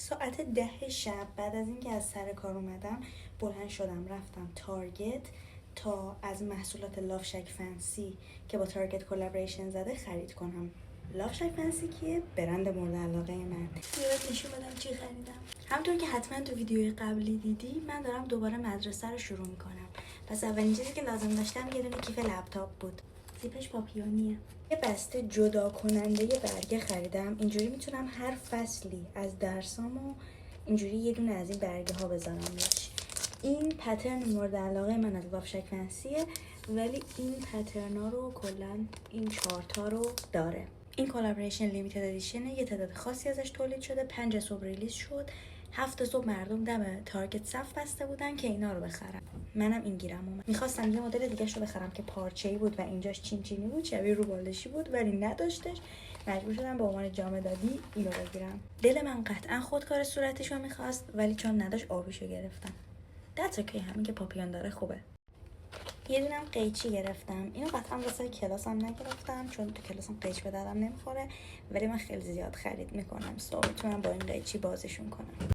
ساعت 10 شب بعد از اینکه از سر کار اومدم بلند شدم رفتم تارگت تا از محصولات لافشک فنسی که با تارگت کلابریشن زده خرید کنم. لافشک فنسی کیه؟ برند مورد علاقه من. یادت نشون بدم چی خریدم. همونطور که حتما تو ویدیوی قبلی دیدی من دارم دوباره مدرسه رو شروع میکنم. پس اولین چیزی که لازم داشتم یه دونه کیف لپتاپ بود. زیپش پاپیونیه. یه بسته جدا کننده برگه خریدم. اینجوری میتونم هر فصلی از درسامو اینجوری یه دونه از این برگه ها بذارم روش. این پترن مورد علاقه من از لافشک فنسیه، ولی این پترنا رو کلا این 4 تا رو داره. این کلابریشن لیمیتد ادیشنه، یه تعداد خاصی ازش تولید شده. 5 صبح ریلیز شد. 7 صبح مردم دم تارگت صف بسته بودن که اینا رو بخرم. منم این گیرم اومد. میخواستم یه مدل دیگه رو بخرم که پارچه‌ای بود و اینجاش چینی بود، شبیه روبالشی بود، ولی نداشتش. مجبور شدم به عنوان جامه دادی اینو بگیرم. دل من قطعا خودکار صورتشو میخواست، ولی چون نداشت آبیشو گرفتم. That's okay، همین که پاپیون داره خوبه. یه دونم قیچی گرفتم. اینو قطعا واسه کلاسم نگرفتم چون تو کلاسم قیچی به دردم نمیخوره، ولی من خیلی زیاد خرید میکنم، میتونم با این قیچی بازشون کنم.